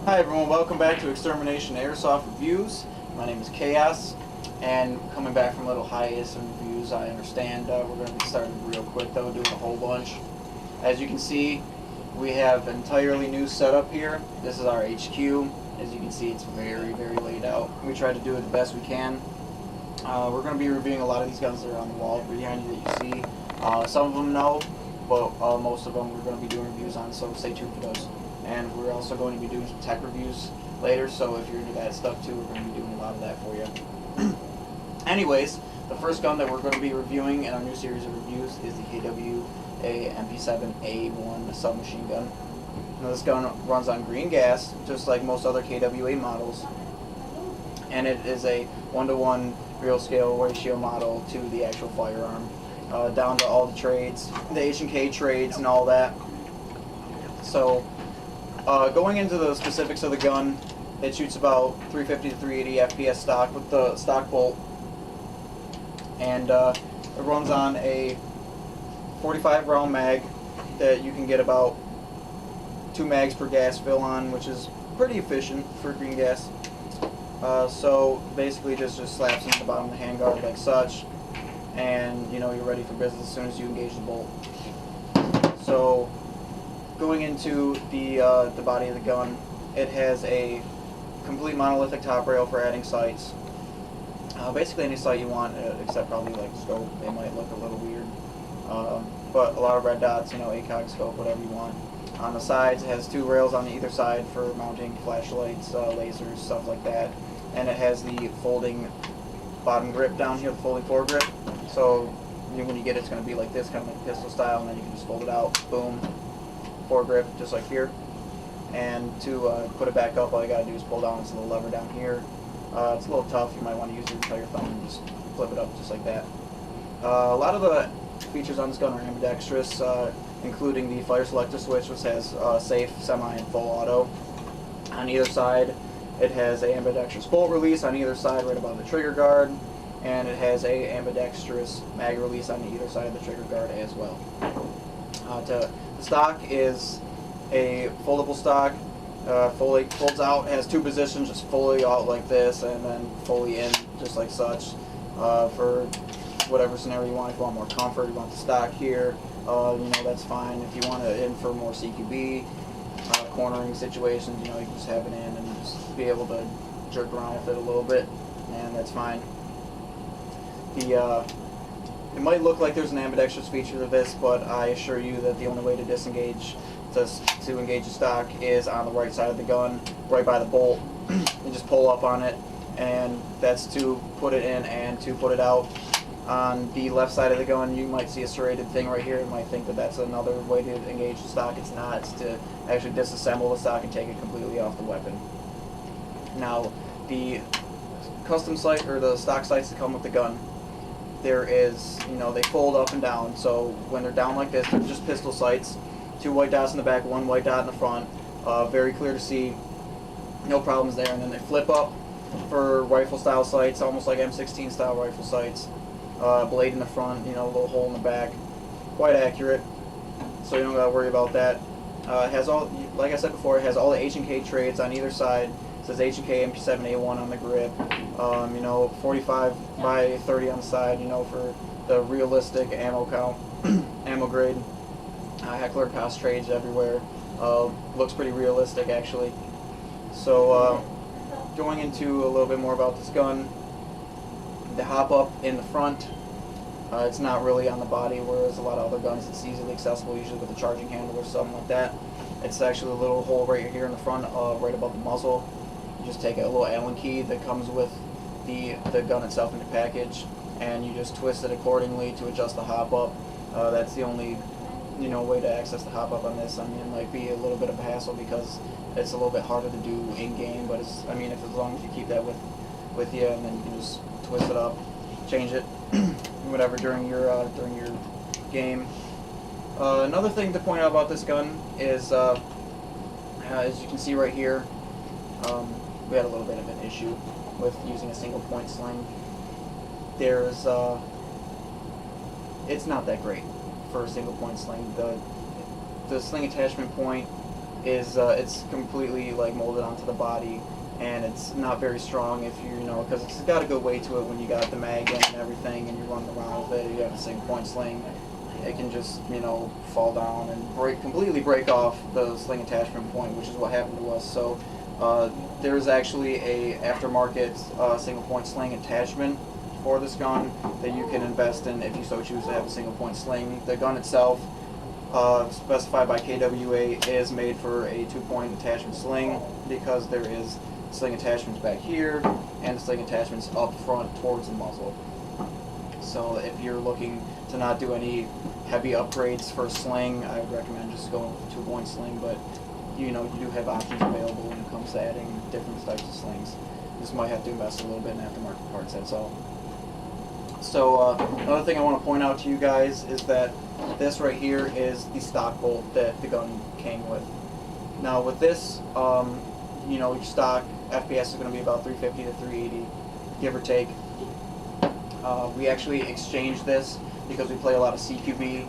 Hi everyone, welcome back to Extermination Airsoft Reviews. My name is Chaos, and coming back from a little hiatus in reviews, I understand. We're going to be starting real quick though, doing a whole bunch. As you can see, we have an entirely new setup here. This is our HQ. As you can see, it's very, very laid out. We try to do it the best we can. We're going to be reviewing a lot of these guns that are on the wall behind you that you see. Some of them no, but most of them we're going to be doing reviews on, so stay tuned for those. And we're also going to be doing some tech reviews later, so if you're into that stuff too, we're going to be doing a lot of that for you. Anyways, the first gun that we're going to be reviewing in our new series of reviews is the KWA MP7A1 submachine gun. Now, this gun runs on green gas, just like most other KWA models, and it is a 1-to-1 real scale ratio model to the actual firearm, down to all the trades, the H&K trades and all that. So, going into the specifics of the gun, it shoots about 350 to 380 FPS stock with the stock bolt, and it runs on a 45 round mag that you can get about 2 mags per gas fill on, which is pretty efficient for green gas. So basically just slaps into the bottom of the handguard like such, and you're ready for business as soon as you engage the bolt. So going into the body of the gun, it has a complete monolithic top rail for adding sights. Basically any sight you want, except probably like scope. It might look a little weird, but a lot of red dots, ACOG scope, whatever you want. On the sides, it has 2 rails on either side for mounting flashlights, lasers, stuff like that. And it has the folding bottom grip down here, the folding foregrip. So when you get it, it's going to be like this, kind of like pistol style, and then you can just fold it out, boom, foregrip, just like here. And to put it back up, all you got to do is pull down this little lever down here. It's a little tough. You might want to use your entire thumb and just flip it up just like that. A lot of the features on this gun are ambidextrous, including the fire selector switch, which has safe, semi, and full auto. On either side, it has a ambidextrous bolt release on either side right above the trigger guard, and it has a ambidextrous mag release on either side of the trigger guard as well. The stock is a foldable stock, fully folds out, has 2 positions, just fully out like this, and then fully in just like such, for whatever scenario you want. If you want more comfort, you want the stock here, that's fine. If you want it in for more CQB, cornering situations, you can just have it in and just be able to jerk around with it a little bit, and that's fine. It might look like there's an ambidextrous feature to this, but I assure you that the only way to disengage, to engage the stock, is on the right side of the gun, right by the bolt. You just pull up on it, and that's to put it in and to put it out. On the left side of the gun, you might see a serrated thing right here. You might think that that's another way to engage the stock. It's not. It's to actually disassemble the stock and take it completely off the weapon. Now, the custom sight, or the stock sights that come with the gun, there is, they fold up and down. So when they're down like this, they're just pistol sights. 2 white dots in the back, 1 white dot in the front. Very clear to see. No problems there. And then they flip up for rifle style sights, almost like M16 style rifle sights. Blade in the front, a little hole in the back. Quite accurate, so you don't gotta worry about that. It has all, like I said before, it has all the H&K trades on either side. It says H&K MP7A1 on the grip. 45 by 30 on the side, for the realistic ammo count, ammo grade. Heckler cost trades everywhere. Looks pretty realistic actually. So going into a little bit more about this gun. The hop up in the front, it's not really on the body, whereas a lot of other guns it's easily accessible, usually with a charging handle or something like that. It's actually a little hole right here in the front, right above the muzzle. You just take a little Allen key that comes with the gun itself in the package, and you just twist it accordingly to adjust the hop up. That's the only way to access the hop up on this. I mean, it might be a little bit of a hassle because it's a little bit harder to do in game, but as long as you keep that with you, and then you can just twist it up, change it, whatever during your game. Another thing to point out about this gun is, as you can see right here, we had a little bit of an issue with using a single point sling. It's not that great for a single point sling. The sling attachment point is it's completely like molded onto the body, and it's not very strong if you know, because it's got a good weight to it when you got the mag in and everything, and you're running around with it. You have a single point sling. It can just, you know, fall down and completely break off the sling attachment point, which is what happened to us. So there is actually a aftermarket single point sling attachment for this gun that you can invest in if you so choose to have a single point sling. The gun itself, specified by KWA, is made for a 2-point attachment sling, because there is sling attachments back here and the sling attachments up front towards the muzzle. So if you're looking to not do any heavy upgrades for a sling, I would recommend just going with a 2-point sling, but you know, you do have options available when it comes to adding different types of slings. You just might have to invest a little bit in aftermarket parts, that's all. So another thing I want to point out to you guys is that this right here is the stock bolt that the gun came with. Now with this, you know, your stock FPS is going to be about 350 to 380, give or take. We actually exchanged this because we play a lot of CQB.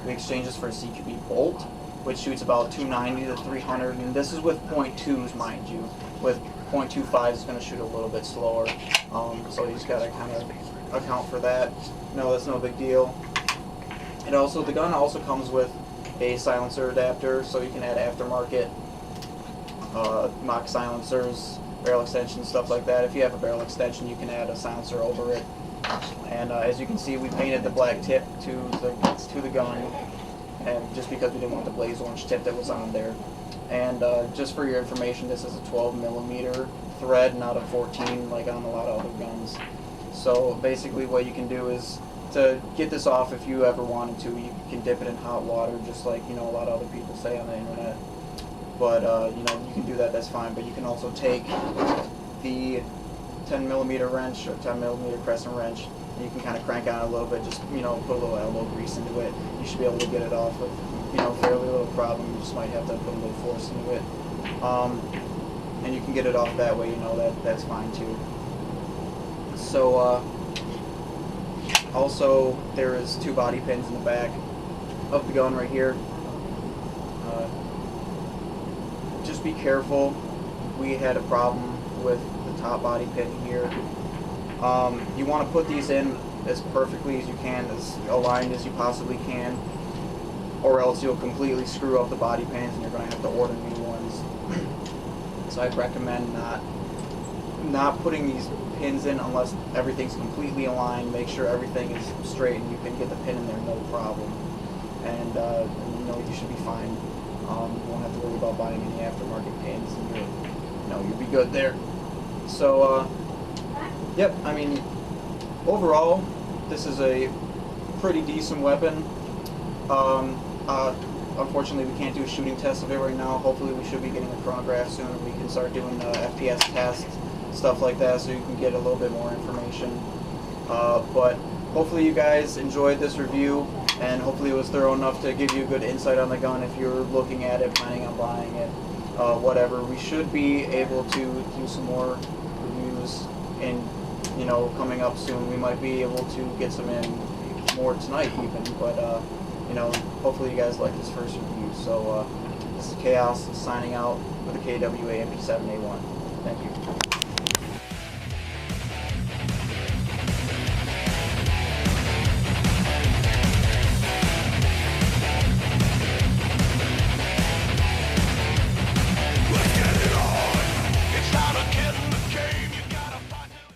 We exchanged this for a CQB bolt, which shoots about 290 to 300, and this is with .2s, mind you. With .25, it's going to shoot a little bit slower, so you just got to kind of account for that. No, that's no big deal. And also, the gun also comes with a silencer adapter, so you can add aftermarket mock silencers, barrel extensions, stuff like that. If you have a barrel extension, you can add a silencer over it. And as you can see, we painted the black tip to the gun, and just because we didn't want the blaze orange tip that was on there. And just for your information, this is a 12mm thread, not a 14 like on a lot of other guns. So basically what you can do is, to get this off, if you ever wanted to, you can dip it in hot water, just like, you know, a lot of other people say on the internet. But you know, you can do that, that's fine. But you can also take the 10mm wrench or 10mm crescent wrench, and you can kind of crank on it a little bit, just, you know, put a little elbow grease into it. You should be able to get it off with, you know, fairly little problem. You just might have to put a little force into it. And you can get it off that way, you know, that's fine too. So also there is 2 body pins in the back of the gun right here. Just be careful. We had a problem with the top body pin here. You want to put these in as perfectly as you can, as aligned as you possibly can, or else you'll completely screw up the body pins and you're going to have to order new ones. So I'd recommend not putting these pins in unless everything's completely aligned. Make sure everything is straight and you can get the pin in there no problem. And you know, you should be fine. You won't have to worry about buying any aftermarket pins, and you'll be good there. So yep, I mean, overall, this is a pretty decent weapon. Unfortunately, we can't do a shooting test of it right now. Hopefully, we should be getting a chronograph soon, and we can start doing FPS tests, stuff like that, so you can get a little bit more information. But hopefully, you guys enjoyed this review, and hopefully, it was thorough enough to give you a good insight on the gun if you're looking at it, planning on buying it, whatever. We should be able to do some more reviews in, you know, coming up soon. We might be able to get some in more tonight even, but you know, hopefully you guys like this first review. So this is Chaos signing out with the KWA MP7A1. Thank you.